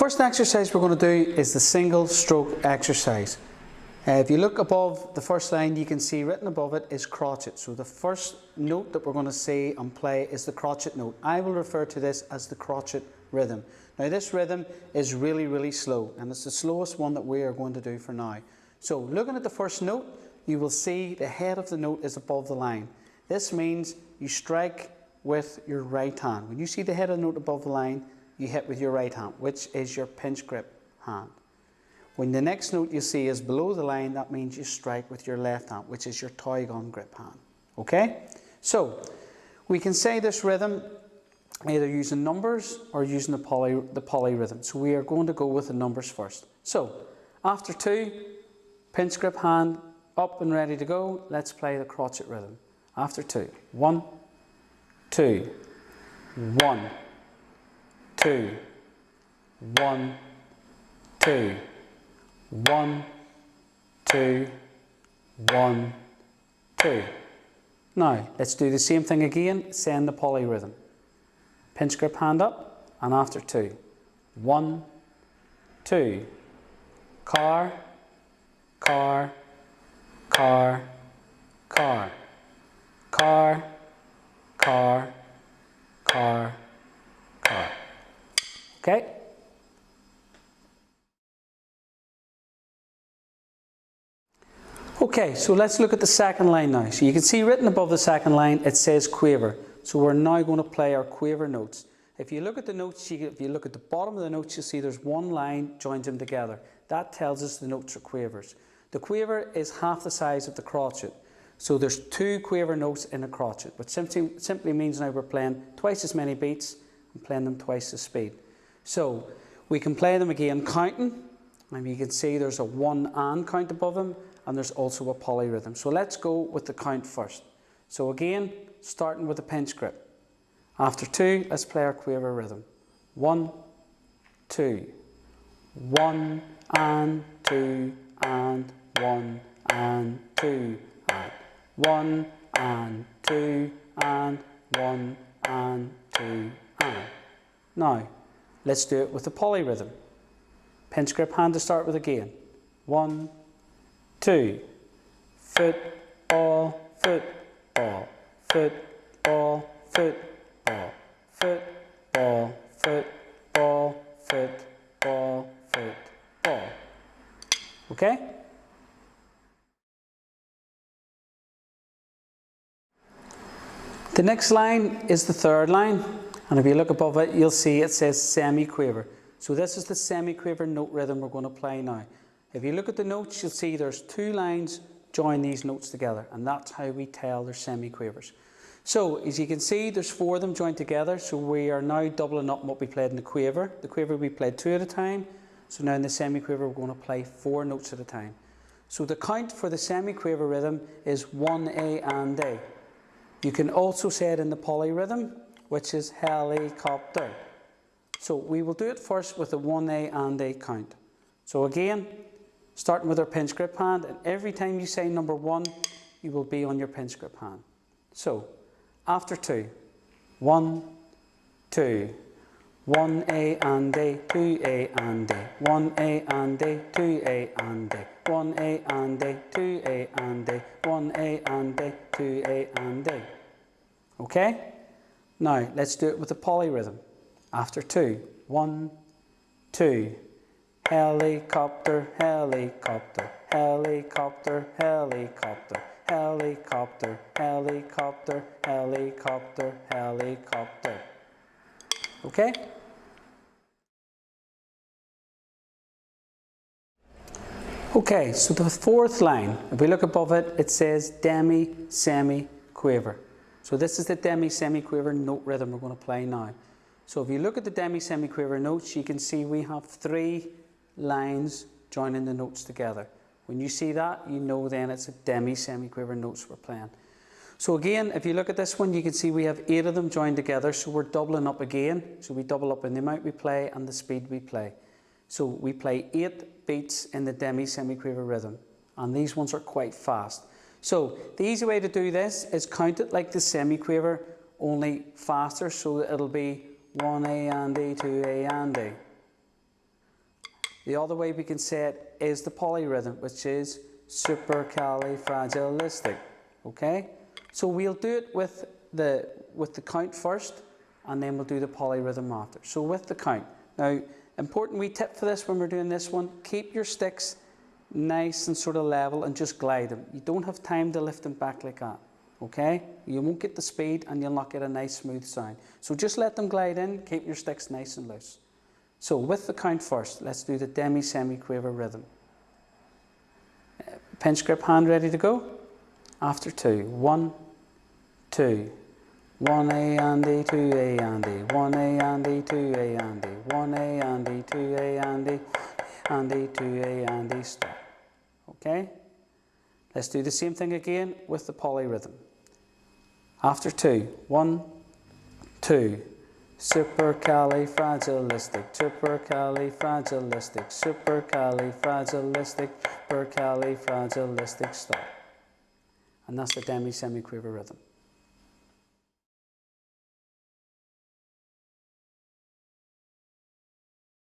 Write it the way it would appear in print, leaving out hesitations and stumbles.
first exercise we're going to do is the single stroke exercise. If you look above the first line, you can see written above it is crotchet. So the first note that we're going to see and play is the crotchet note. I will refer to this as the crotchet rhythm. Now this rhythm is really slow, and it's the slowest one that we are going to do for now. So looking at the first note, you will see the head of the note is above the line. This means you strike with your right hand. When you see the head of the note above the line, you hit with your right hand, which is your pinch grip hand. When the next note you see is below the line, that means you strike with your left hand, which is your toy gun grip hand. Okay? So, we can say this rhythm either using numbers or using the poly rhythm. So we are going to go with the numbers first. So, after 2, pinch grip hand, up and ready to go, let's play the crotchet rhythm. After 2, 1, 2, 1, 2, 1, 2, 1, 2, 1, 2. Now, let's do the same thing again, send the poly rhythm. Pinch grip hand up, and after 2. 1, 2. Car, car, car, car, car, car, car, car. Okay? Okay, so let's look at the second line now. So you can see written above the second line, it says quaver. So we're now going to play our quaver notes. If you look at the notes, if you look at the bottom of the notes, you'll see there's one line joins them together. That tells us the notes are quavers. The quaver is half the size of the crotchet. So there's 2 quaver notes in a crotchet, which simply means now we're playing twice as many beats and playing them twice the speed. So we can play them again counting, and you can see there's a 1 and count above them, and there's also a poly rhythm. So let's go with the count first. So again, starting with the pinch grip. After 2, let's play our quaver rhythm. 1, 2, 1 and 2 and 1 and 2 and 1 and 2 and 1 and 2 and. Now, let's do it with the poly rhythm. Pinch grip hand to start with again. 1, 2, football, football, football, football, football, football, football, football. Okay? The next line is the third line, and if you look above it, you'll see it says semi-quaver. So this is the semi-quaver note rhythm we're going to play now. If you look at the notes, you'll see there's 2 lines join these notes together, and that's how we tell they're semi-quavers. So, as you can see, there's 4 of them joined together, so we are now doubling up what we played in the quaver. The quaver we played 2 at a time, so now in the semi-quaver we're going to play 4 notes at a time. So the count for the semi-quaver rhythm is 1A and A. You can also say it in the poly rhythm, which is helicopter. So we will do it first with the 1A and A count. So again, starting with our pinch grip hand, and every time you say number 1, you will be on your pinch grip hand. So, after 2, 1, 2, 1A and A, 2A and A, 1A and A, 2A and A, 1A and A, 2A and A, 1A and A, 2A and A. Okay? Now, let's do it with the poly rhythm. After 2, 1, 2, helicopter, helicopter, helicopter, helicopter, helicopter, helicopter, helicopter, helicopter. Okay? Okay, so the fourth line, if we look above it, it says demi, semi, quaver. So this is the demi, semi, quaver note rhythm we're going to play now. So if you look at the demi, semi, quaver notes, you can see we have 3 lines joining the notes together. When you see that, you know then it's a demi, semi, quaver notes we're playing. So again, if you look at this one, you can see we have 8 of them joined together, so we're doubling up again. So we double up in the amount we play and the speed we play. So we play 8 beats in the demi, semi, quaver rhythm, and these ones are quite fast. So the easy way to do this is count it like the semi, quaver, only faster, so it'll be 1A and A, 2A and A. The other way we can say it is the polyrhythm, which is supercalifragilistic. Okay? So we'll do it with the count first, and then we'll do the polyrhythm after. So with the count. Now, important wee tip for this when we're doing this one, keep your sticks nice and sort of level and just glide them. You don't have time to lift them back like that. Okay? You won't get the speed and you'll not get a nice smooth sound. So just let them glide in, keep your sticks nice and loose. So with the count first, let's do the demi-semi-quaver rhythm. Pinch grip hand ready to go? After 2. 1, 2. 1A and D, 2A and D, 1A and D, 2A and D, 1A and D, 2A and D, and D, 2A and D, stop. Okay? Let's do the same thing again with the polyrhythm. After 2. 1, 2. Supercalifragilistic, supercalifragilistic, supercalifragilistic, supercalifragilistic, stop. And that's the demi-semi-quaver rhythm.